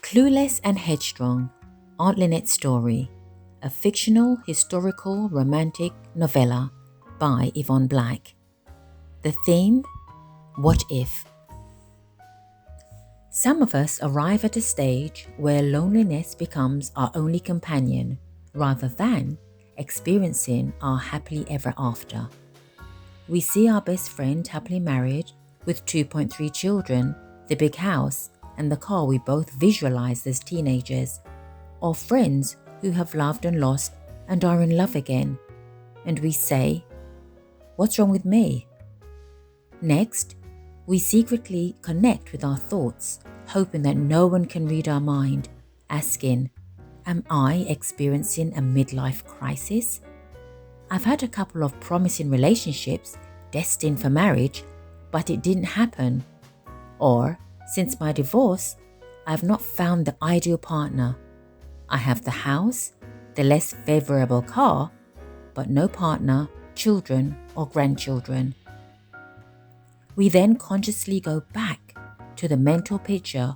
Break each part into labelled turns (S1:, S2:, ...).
S1: Clueless and Headstrong, Aunt Lynette Story, a fictional historical romantic novella by Eyvonne Black. The theme, What If? Some of us arrive at a stage where loneliness becomes our only companion rather than experiencing our happily ever after. We see our best friend happily married with 2.3 children, the big house, and the car we both visualized as teenagers, or friends who have loved and lost and are in love again, and we say, "What's wrong with me?" Next, we secretly connect with our thoughts, hoping that no one can read our mind, asking, "Am I experiencing a midlife crisis? I've had a couple of promising relationships destined for marriage, but it didn't happen." Or, "Since my divorce, I've not found the ideal partner. I have the house, the less favorable car, but no partner, children, or grandchildren." We then consciously go back to the mental picture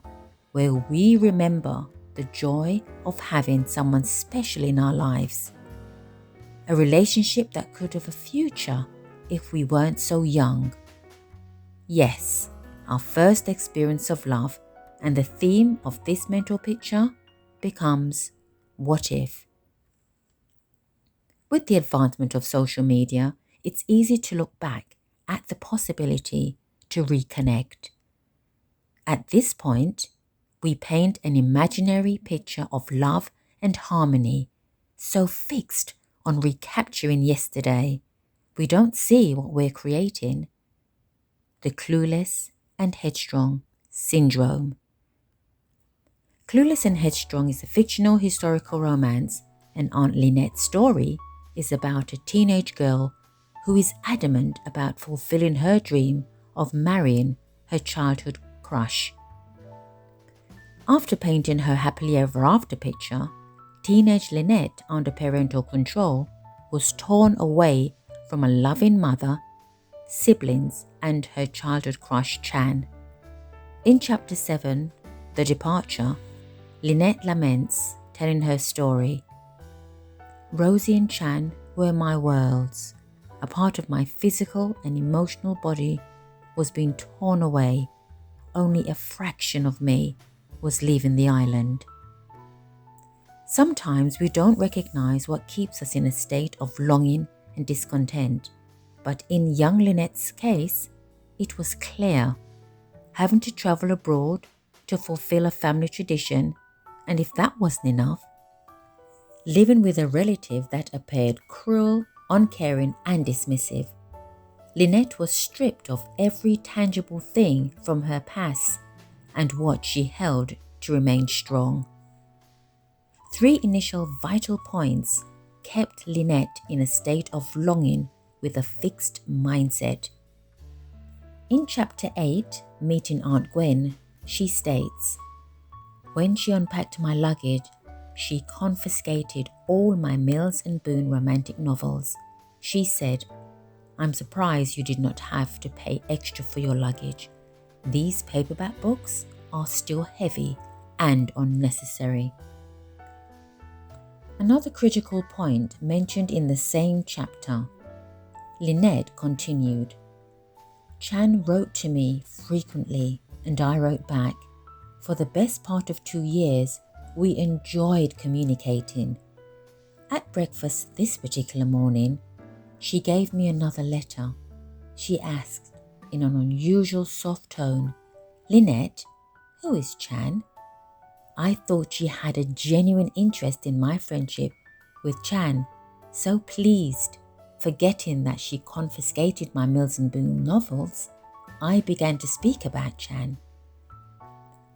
S1: where we remember the joy of having someone special in our lives. A relationship that could have a future if we weren't so young. Yes, our first experience of love, and the theme of this mental picture becomes what if. With the advancement of social media, it's easy to look back at the possibility to reconnect. At this point, we paint an imaginary picture of love and harmony, so fixed on recapturing yesterday, we don't see what we're creating. The Clueless and Headstrong syndrome. Clueless and Headstrong is a fictional historical romance, and Aunt Lynette Story is about a teenage girl who is adamant about fulfilling her dream of marrying her childhood crush. After painting her happily ever after picture, teenage Lynette, under parental control, was torn away from a loving mother, siblings, and her childhood crush Chan. In Chapter 7, The Departure, Lynette laments, telling her story. "Rosie and Chan were my worlds. A part of my physical and emotional body was being torn away. Only a fraction of me was leaving the island." Sometimes we don't recognize what keeps us in a state of longing and discontent, but in young Lynette's case, it was clear. Having to travel abroad to fulfill a family tradition, and if that wasn't enough, living with a relative that appeared cruel, uncaring, and dismissive. Lynette was stripped of every tangible thing from her past and what she held to remain strong. 3 initial vital points kept Lynette in a state of longing with a fixed mindset. In Chapter 8, Meeting Aunt Gwen, she states, "When she unpacked my luggage, she confiscated all my Mills and Boon romantic novels. She said, 'I'm surprised you did not have to pay extra for your luggage. These paperback books are still heavy and unnecessary.'" Another critical point mentioned in the same chapter, Lynette continued, "Chan wrote to me frequently and I wrote back. For the best part of 2 years, we enjoyed communicating. At breakfast this particular morning, she gave me another letter. She asked, in an unusual soft tone, 'Lynette, who is Chan?' I thought she had a genuine interest in my friendship with Chan, so pleased. Forgetting that she confiscated my Mills and Boon novels, I began to speak about Chan.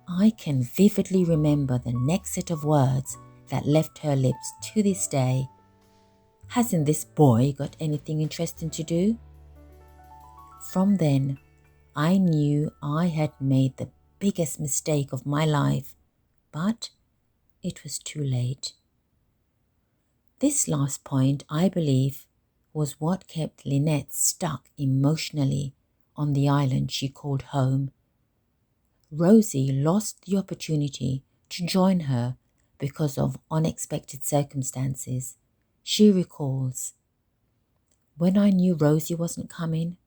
S1: I can vividly remember the next set of words that left her lips to this day. 'Hasn't this boy got anything interesting to do?' From then, I knew I had made the biggest mistake of my life, but it was too late." This last point, I believe, was what kept Lynette stuck emotionally on the island she called home. Rosie lost the opportunity to join her because of unexpected circumstances. She recalls, "When I knew Rosie wasn't coming,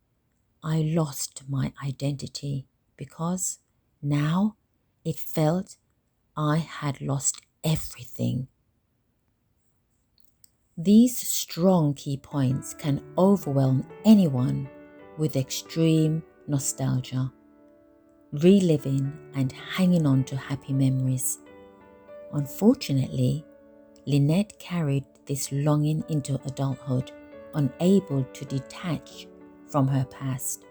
S1: I lost my identity because now it felt I had lost everything." These strong key points can overwhelm anyone with extreme nostalgia, reliving and hanging on to happy memories. Unfortunately, Lynette carried this longing into adulthood, unable to detach from her past,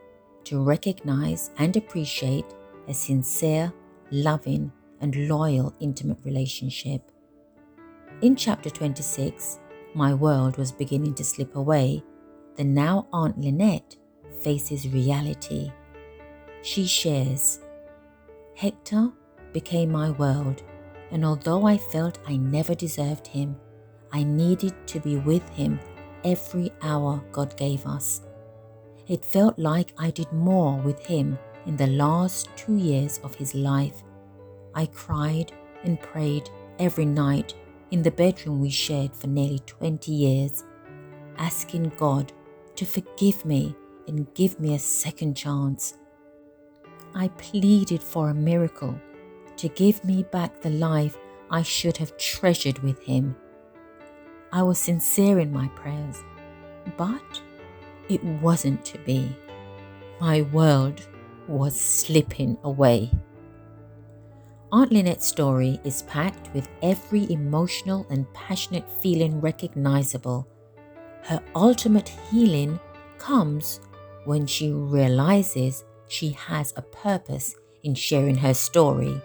S1: to recognize and appreciate a sincere, loving, and loyal intimate relationship. In chapter 26, my world was beginning to slip away. The now Aunt Lynette faces reality. She shares, "Hector became my world, and although I felt I never deserved him, I needed to be with him every hour God gave us. It felt like I did more with him in the last 2 years of his life. I cried and prayed every night in the bedroom we shared for nearly 20 years, asking God to forgive me and give me a second chance. I pleaded for a miracle to give me back the life I should have treasured with him. I was sincere in my prayers, but it wasn't to be. My world was slipping away." Aunt Lynette's story is packed with every emotional and passionate feeling recognizable. Her ultimate healing comes when she realizes she has a purpose in sharing her story,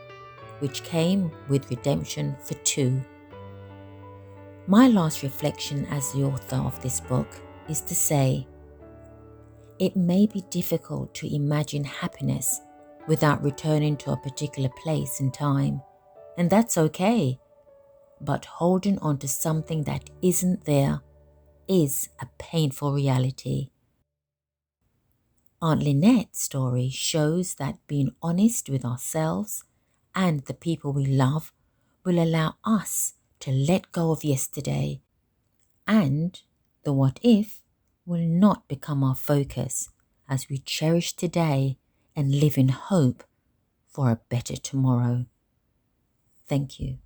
S1: which came with redemption for two. My last reflection as the author of this book is to say, it may be difficult to imagine happiness without returning to a particular place and time, and that's okay. But holding on to something that isn't there is a painful reality. Aunt Lynette's story shows that being honest with ourselves and the people we love will allow us to let go of yesterday, and the what if will not become our focus as we cherish today and live in hope for a better tomorrow. Thank you.